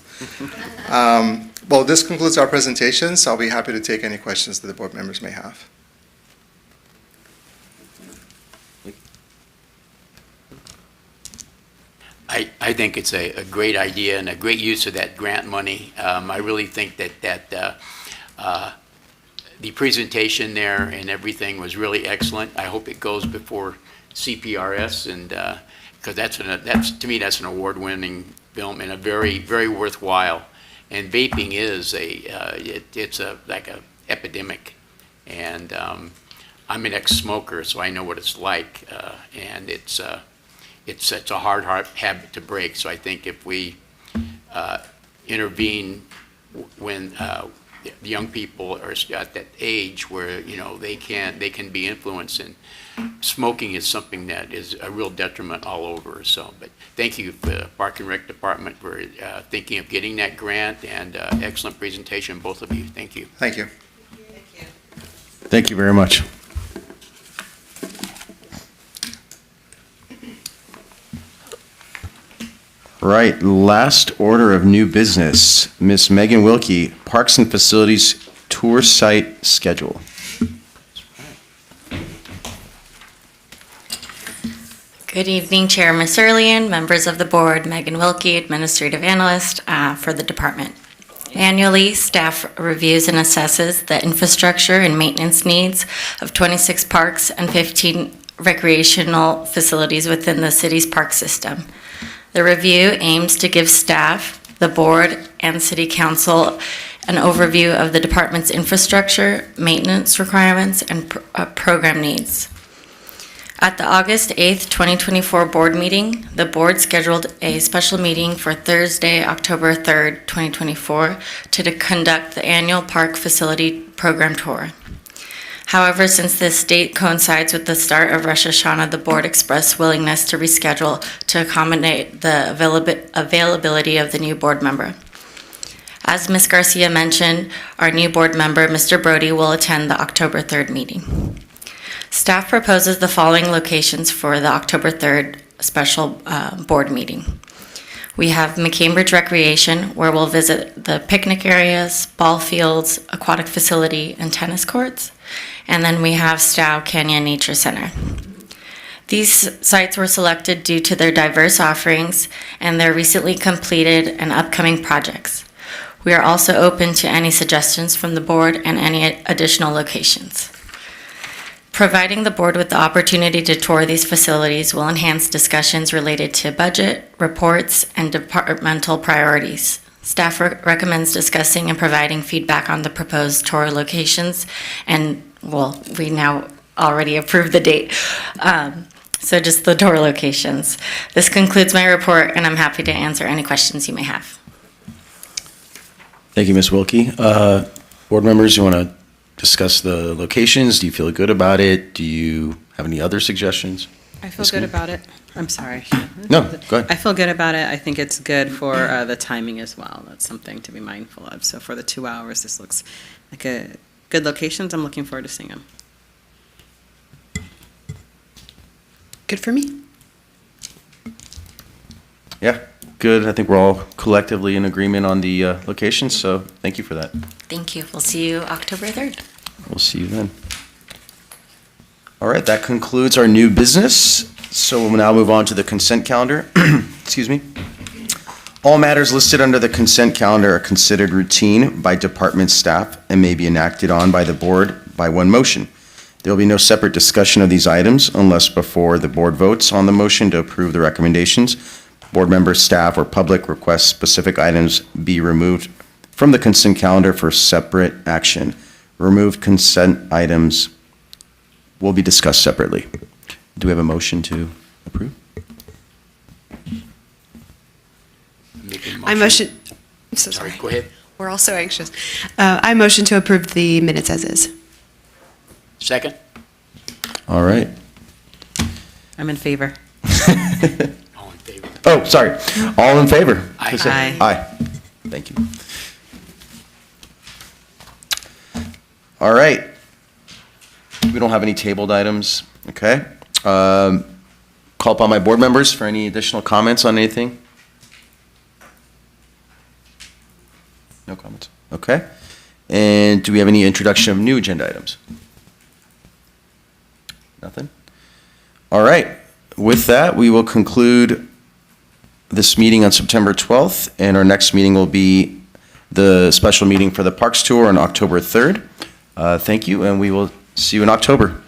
Well, this concludes our presentation, so I'll be happy to take any questions that the board members may have. I think it's a great idea and a great use of that grant money. I really think that the presentation there and everything was really excellent. I hope it goes before CPRS, and because that's to me that's an award-winning film and a very, very worthwhile. And vaping is it's like a epidemic, and I'm an ex-smoker, so I know what it's like, and it's a hard habit to break. So I think if we intervene when the young people are at that age where they can be influenced, and smoking is something that is a real detriment all over. So, but thank you for the Park and Rec Department for thinking of getting that grant, and excellent presentation, both of you. Thank you. Thank you. Thank you very much. Right, last order of new business. Ms. Megan Wilkie, Parks and Facilities Tour Site Schedule. Good evening, Chair Masurlian, members of the board, Megan Wilkie, Administrative Analyst for the department. Annually, staff reviews and assesses the infrastructure and maintenance needs of 26 parks and 15 recreational facilities within the city's park system. The review aims to give staff, the board, and city council an overview of the department's infrastructure, maintenance requirements, and program needs. At the August 8th, 2024 board meeting, the board scheduled a special meeting for Thursday, October 3rd, 2024 to conduct the annual park facility program tour. However, since this date coincides with the start of Rosh Hashanah, the board expressed willingness to reschedule to accommodate the availability of the new board member. As Ms. Garcia mentioned, our new board member, Mr. Brody, will attend the October 3rd meeting. Staff proposes the following locations for the October 3rd special board meeting. We have McCambridge Recreation, where we'll visit the picnic areas, ball fields, aquatic facility, and tennis courts. And then we have Stow Canyon Nature Center. These sites were selected due to their diverse offerings and their recently completed and upcoming projects. We are also open to any suggestions from the board and any additional locations. Providing the board with the opportunity to tour these facilities will enhance discussions related to budget, reports, and departmental priorities. Staff recommends discussing and providing feedback on the proposed tour locations, and we now already approved the date. So just the tour locations. This concludes my report, and I'm happy to answer any questions you may have. Thank you, Ms. Wilkie. Board members, you want to discuss the locations? Do you feel good about it? Do you have any other suggestions? I feel good about it. I'm sorry. No, go ahead. I feel good about it. I think it's good for the timing as well. That's something to be mindful of. So for the 2 hours, this looks like a good locations. I'm looking forward to seeing them. Good for me. Yeah, good. I think we're all collectively in agreement on the locations, so thank you for that. Thank you. We'll see you October 3rd. We'll see you then. All right, that concludes our new business. So we'll now move on to the consent calendar. Excuse me. All matters listed under the consent calendar are considered routine by department staff and may be enacted on by the board by one motion. There will be no separate discussion of these items unless before the board votes on the motion to approve the recommendations. Board members, staff, or public request specific items be removed from the consent calendar for separate action. Removed consent items will be discussed separately. Do we have a motion to approve? I motion. I'm so sorry. Go ahead. We're all so anxious. I motion to approve the minutes as is. Second? All right. I'm in favor. All in favor? Oh, sorry. All in favor? Aye. Aye. Aye. Thank you. All right. We don't have any tabled items. Okay. Call upon my board members for any additional comments on anything. No comments. Okay. And do we have any introduction of new agenda items? Nothing? All right. With that, we will conclude this meeting on September 12th, and our next meeting will be the special meeting for the Parks Tour on October 3rd. Thank you, and we will see you in October.